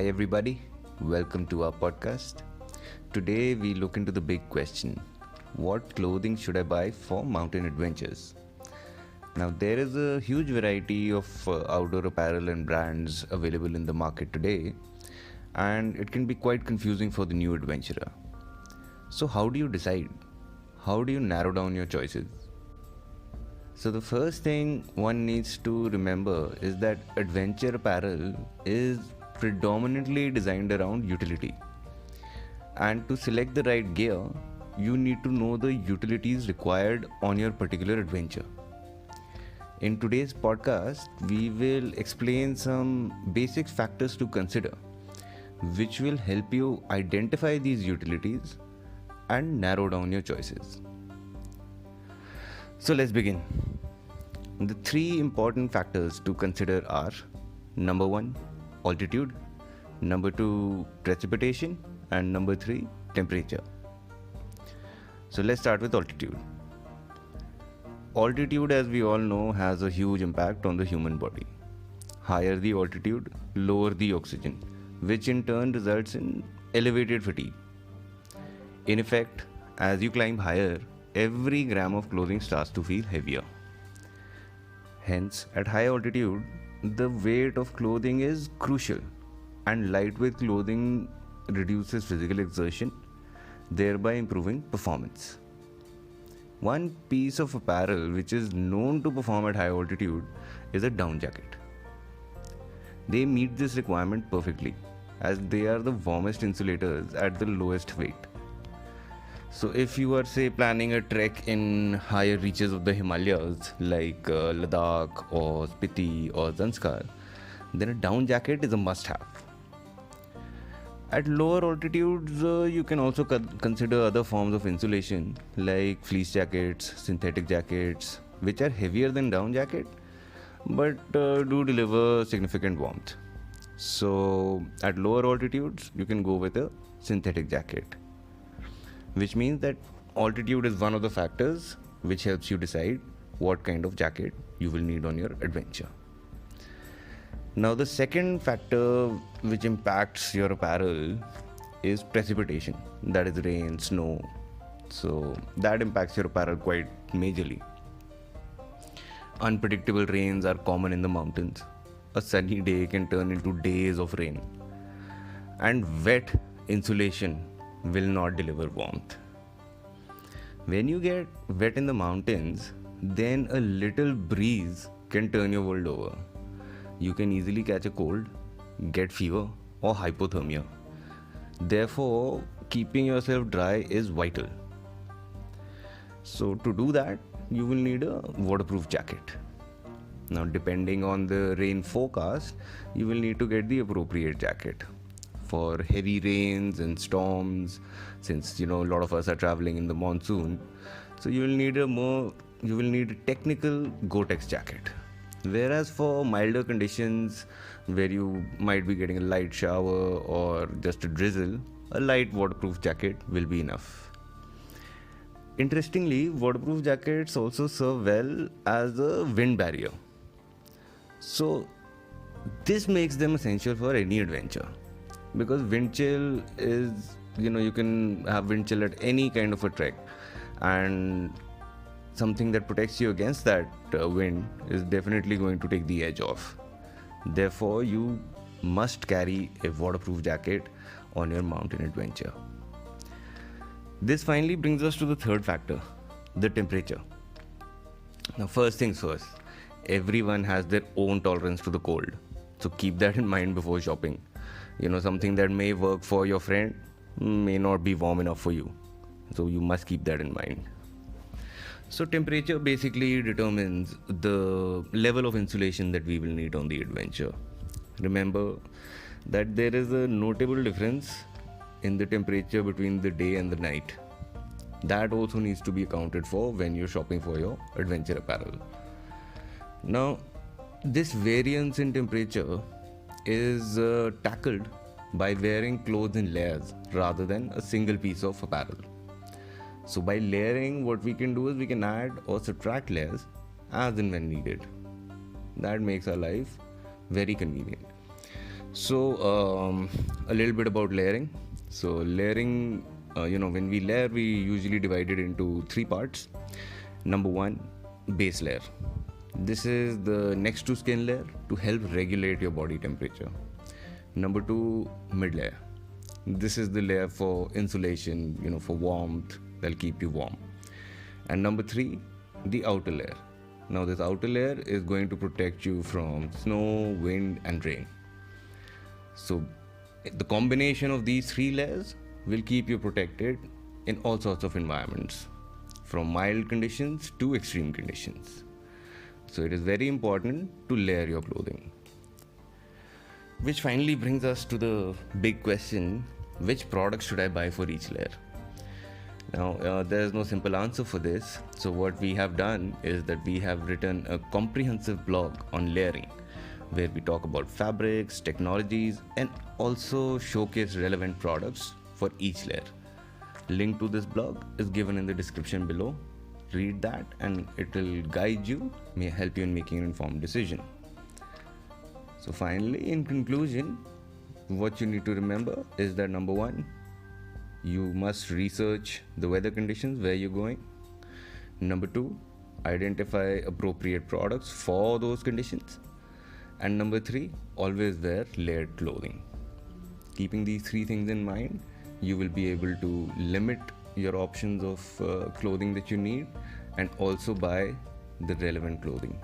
everybody, welcome to our podcast. Today we look into the big question: what clothing should I buy for mountain adventures? Now, there is a huge variety of outdoor apparel and brands available in the market today, and it can be quite confusing for the new adventurer. So, how do you decide? How do you narrow down your choices? So, the first thing one needs to remember is that adventure apparel is predominantly designed around utility. And to select the right gear, you need to know the utilities required on your particular adventure. In today's podcast, we will explain some basic factors to consider, which will help you identify these utilities and narrow down your choices. So let's begin. The three important factors to consider are: number one, altitude; number two, precipitation; and number three, temperature. So let's start with altitude. Altitude, as we all know, has a huge impact on the human body. Higher the altitude, lower the oxygen, which in turn results in elevated fatigue. In effect, as you climb higher, every gram of clothing starts to feel heavier. Hence, at high altitude, the weight of clothing is crucial, and lightweight clothing reduces physical exertion, thereby improving performance. One piece of apparel which is known to perform at high altitude is a down jacket. They meet this requirement perfectly, as they are the warmest insulators at the lowest weight. So if you are, say, planning a trek in higher reaches of the Himalayas like Ladakh or Spiti or Zanskar, then a down jacket is a must-have. At lower altitudes, you can also consider other forms of insulation like fleece jackets, synthetic jackets, which are heavier than down jacket but do deliver significant warmth. So at lower altitudes, you can go with a synthetic jacket, which means that altitude is one of the factors which helps you decide what kind of jacket you will need on your adventure. Now, the second factor which impacts your apparel is precipitation, that is rain, snow. So that impacts your apparel quite majorly. Unpredictable rains are common in the mountains. A sunny day can turn into days of rain. And wet insulation will not deliver warmth. When you get wet in the mountains, then a little breeze can turn your world over. You can easily catch a cold, get fever, or hypothermia. Therefore, keeping yourself dry is vital. So to do that, you will need a waterproof jacket. Now, depending on the rain forecast, you will need to get the appropriate jacket. For heavy rains and storms, since a lot of us are traveling in the monsoon, so you will need a technical Gore-Tex jacket. Whereas for milder conditions where you might be getting a light shower or just a drizzle, a light waterproof jacket will be enough. Interestingly, waterproof jackets also serve well as a wind barrier. So this makes them essential for any adventure, because wind chill is, you can have wind chill at any kind of a trek, and something that protects you against that wind is definitely going to take the edge off. Therefore, you must carry a waterproof jacket on your mountain adventure. This finally brings us to the third factor, the temperature. Now, first things first, everyone has their own tolerance to the cold. So keep that in mind before shopping. Something that may work for your friend may not be warm enough for you. So you must keep that in mind. So temperature basically determines the level of insulation that we will need on the adventure. Remember that there is a notable difference in the temperature between the day and the night. That also needs to be accounted for when you're shopping for your adventure apparel. Now, this variance in temperature is tackled by wearing clothes in layers rather than a single piece of apparel. So by layering, what we can do is we can add or subtract layers as and when needed. That makes our life very convenient. So a little bit about layering. So layering, when we layer, we usually divide it into three parts. Number one, base layer. This is the next to skin layer to help regulate your body temperature. Number two, mid layer. This is the layer for insulation, for warmth, that'll keep you warm. And number three, the outer layer. Now this outer layer is going to protect you from snow, wind and rain. So the combination of these three layers will keep you protected in all sorts of environments, from mild conditions to extreme conditions. So it is very important to layer your clothing. Which finally brings us to the big question, which product should I buy for each layer? Now, there is no simple answer for this. So what we have done is that we have written a comprehensive blog on layering, where we talk about fabrics, technologies, and also showcase relevant products for each layer. Link to this blog is given in the description below. Read that and it will guide you, may help you in making an informed decision. So finally, in conclusion, what you need to remember is that number one, you must research the weather conditions where you're going. Number two, identify appropriate products for those conditions. And number three, always wear layered clothing. Keeping these three things in mind, you will be able to limit your options of clothing that you need and also buy the relevant clothing.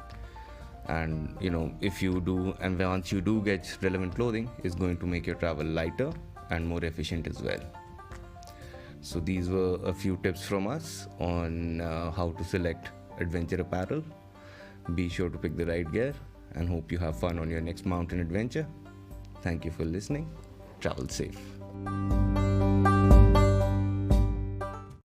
And if you do, and once you do get relevant clothing, it's going to make your travel lighter and more efficient as well. So these were a few tips from us on how to select adventure apparel. Be sure to pick the right gear and hope you have fun on your next mountain adventure. Thank you for listening. Travel safe.